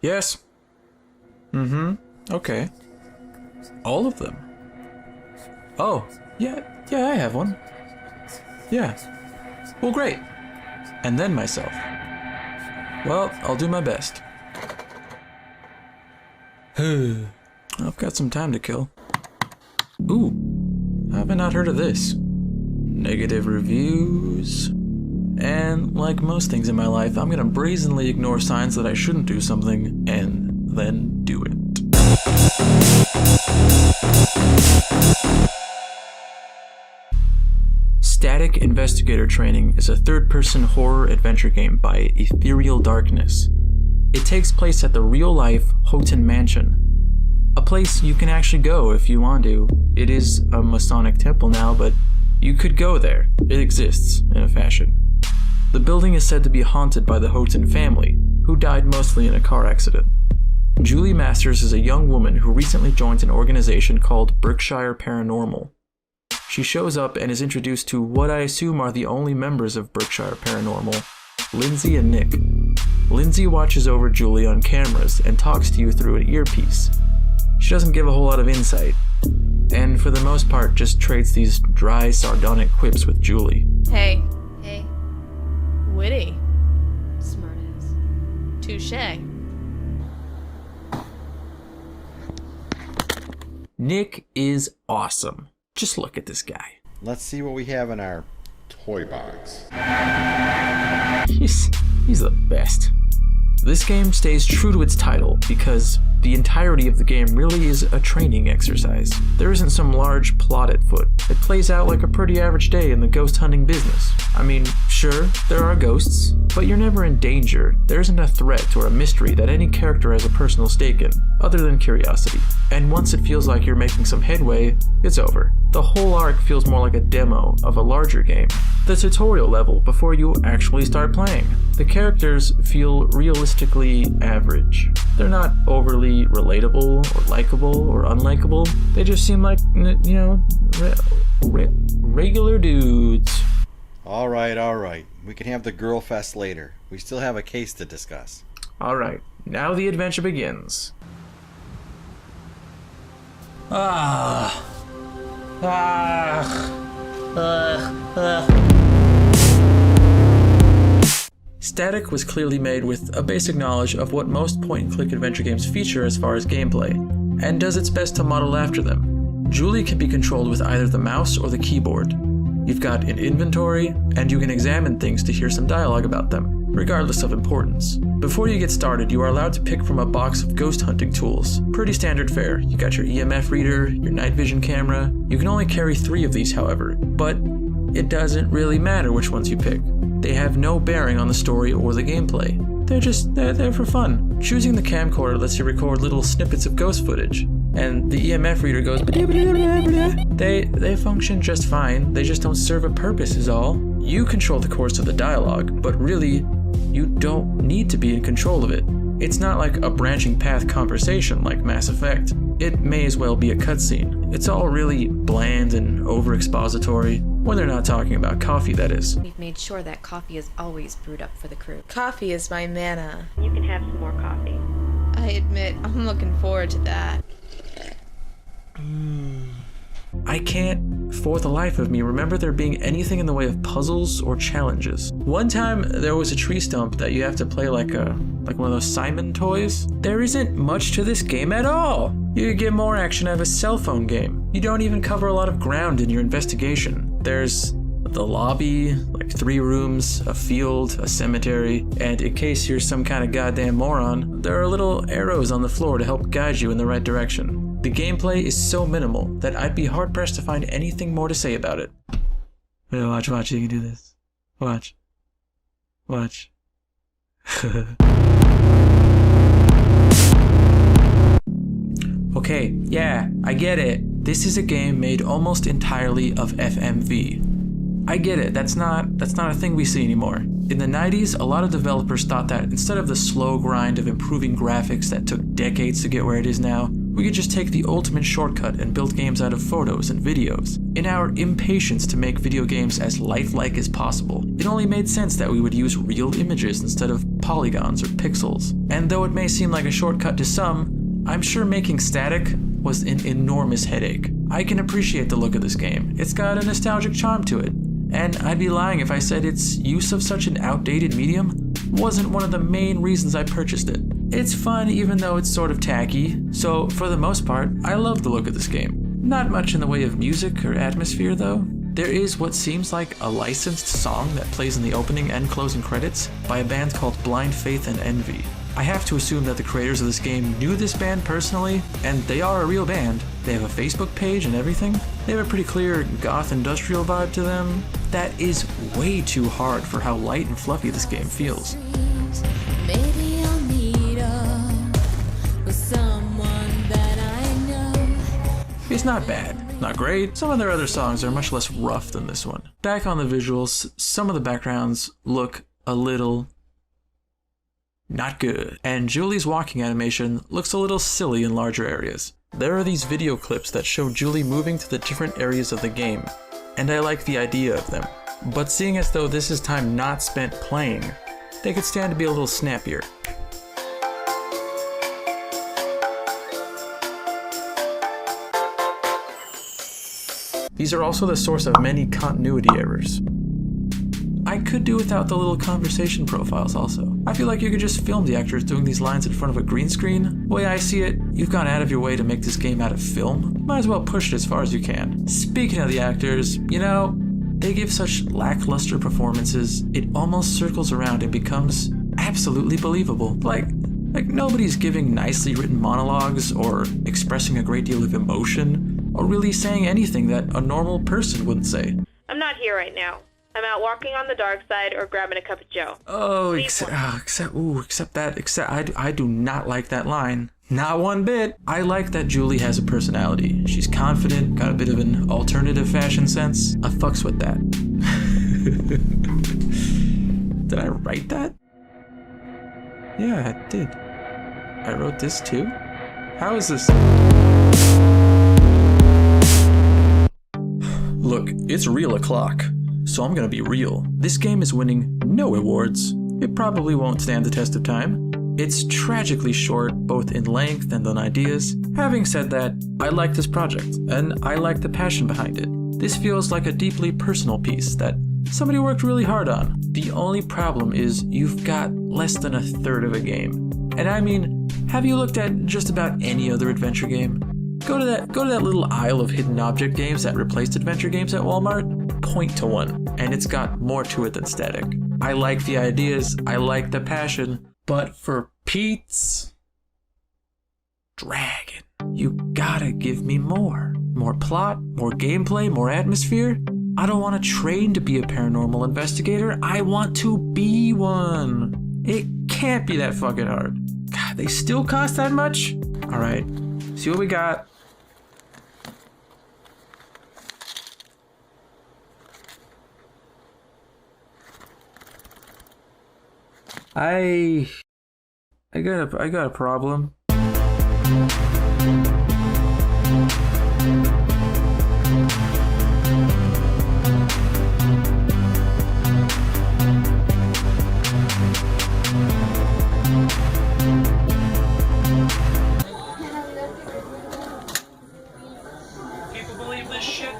Yes. Mm-hmm. Okay. All of them. Oh, yeah, I have one. Yeah. Well, great. And then myself. Well, I'll do my best. I've got some time to kill. Ooh, have I not heard of this? Negative reviews. And like most things in my life, I'm gonna brazenly ignore signs that I shouldn't do something and then do it. Static Investigator Training is a third-person horror adventure game by Ethereal Darkness. It takes place at the real-life Houghton Mansion, a place you can actually go if you want to. It is a Masonic temple now, but you could go there. It exists, in a fashion. The building is said to be haunted by the Houghton family, who died mostly in a car accident. Julie Masters is a young woman who recently joined an organization called Berkshire Paranormal. She shows up and is introduced to what I assume are the only members of Berkshire Paranormal, Lindsay and Nick. Lindsay watches over Julie on cameras and talks to you through an earpiece. She doesn't give a whole lot of insight, and for the most part just trades these dry, sardonic quips with Julie. Hey. Witty. Smartass. Touché. Nick is awesome. Just look at this guy. Let's see what we have in our toy box. He's the best. This game stays true to its title because the entirety of the game really is a training exercise. There isn't some large plot at foot. It plays out like a pretty average day in the ghost hunting business. I mean, sure, there are ghosts, but you're never in danger. There isn't a threat or a mystery that any character has a personal stake in, other than curiosity. And once it feels like you're making some headway, it's over. The whole arc feels more like a demo of a larger game, the tutorial level before you actually start playing. The characters feel realistically average. They're not overly relatable or likable or unlikable. They just seem like, you know, regular dudes. All right. We can have the girl fest later. We still have a case to discuss. All right, now the adventure begins. Static was clearly made with a basic knowledge of what most point-and-click adventure games feature as far as gameplay, and does its best to model after them. Julie can be controlled with either the mouse or the keyboard. You've got an inventory, and you can examine things to hear some dialogue about them, regardless of importance. Before you get started, you are allowed to pick from a box of ghost hunting tools. Pretty standard fare. You got your EMF reader, your night vision camera. You can only carry 3 of these, however, but it doesn't really matter which ones you pick. They have no bearing on the story or the gameplay. They're there for fun. Choosing the camcorder lets you record little snippets of ghost footage, and the EMF reader goes They function just fine, they just don't serve a purpose is all. You control the course of the dialogue, but really, you don't need to be in control of it. It's not like a branching path conversation like Mass Effect. It may as well be a cutscene. It's all really bland and over-expository, when they're not talking about coffee, that is. We've made sure that coffee is always brewed up for the crew. Coffee is my manna. You can have some more coffee. I admit, I'm looking forward to that. I can't, for the life of me, remember there being anything in the way of puzzles or challenges. One time, there was a tree stump that you have to play like one of those Simon toys. There isn't much to this game at all. You get more action out of a cell phone game. You don't even cover a lot of ground in your investigation. There's the lobby, like 3 rooms, a field, a cemetery, and in case you're some kind of goddamn moron, there are little arrows on the floor to help guide you in the right direction. The gameplay is so minimal that I'd be hard-pressed to find anything more to say about it. Wait, watch, you can do this. Watch. Okay, yeah, I get it. This is a game made almost entirely of FMV. I get it, that's not a thing we see anymore. In the 90s, a lot of developers thought that instead of the slow grind of improving graphics that took decades to get where it is now, We could just take the ultimate shortcut and build games out of photos and videos. In our impatience to make video games as lifelike as possible, it only made sense that we would use real images instead of polygons or pixels. And though it may seem like a shortcut to some, I'm sure making static was an enormous headache. I can appreciate the look of this game. It's got a nostalgic charm to it. And I'd be lying if I said its use of such an outdated medium wasn't one of the main reasons I purchased it. It's fun even though it's sort of tacky, so for the most part, I love the look of this game. Not much in the way of music or atmosphere though. There is what seems like a licensed song that plays in the opening and closing credits by a band called Blind Faith and Envy. I have to assume that the creators of this game knew this band personally, and they are a real band. They have a Facebook page and everything. They have a pretty clear goth industrial vibe to them. That is way too hard for how light and fluffy this game feels. Maybe I'll meet up with someone that I know. It's not bad, not great. Some of their other songs are much less rough than this one. Back on the visuals, some of the backgrounds look a little not good, and Julie's walking animation looks a little silly in larger areas. There are these video clips that show Julie moving to the different areas of the game, and I like the idea of them. But seeing as though this is time not spent playing, they could stand to be a little snappier. These are also the source of many continuity errors. I could do without the little conversation profiles also. I feel like you could just film the actors doing these lines in front of a green screen. The way I see it, you've gone out of your way to make this game out of film. Might as well push it as far as you can. Speaking of the actors, you know, they give such lackluster performances, it almost circles around and becomes absolutely believable. Like nobody's giving nicely written monologues or expressing a great deal of emotion or really saying anything that a normal person wouldn't say. I'm not here right now. I'm out walking on the dark side or grabbing a cup of joe. Oh, except I do not like that line. Not one bit. I like that Julie has a personality. She's confident, got a bit of an alternative fashion sense. I fucks with that. Did I write that? Yeah, I did. I wrote this too? How is this? Look, it's real o'clock. So I'm gonna be real. This game is winning no awards. It probably won't stand the test of time. It's tragically short, both in length and on ideas. Having said that, I like this project, and I like the passion behind it. This feels like a deeply personal piece that somebody worked really hard on. The only problem is you've got less than a third of a game. And I mean, have you looked at just about any other adventure game? Go to that little aisle of hidden object games that replaced adventure games at Walmart. Point to one, and it's got more to it than static. I like the ideas, I like the passion, but for Pete's dragon, you gotta give me more. More plot, more gameplay, more atmosphere. I don't want to train to be a paranormal investigator, I want to be one. It can't be that fucking hard. God, they still cost that much? Alright, see what we got. I got a problem. People believe this shit?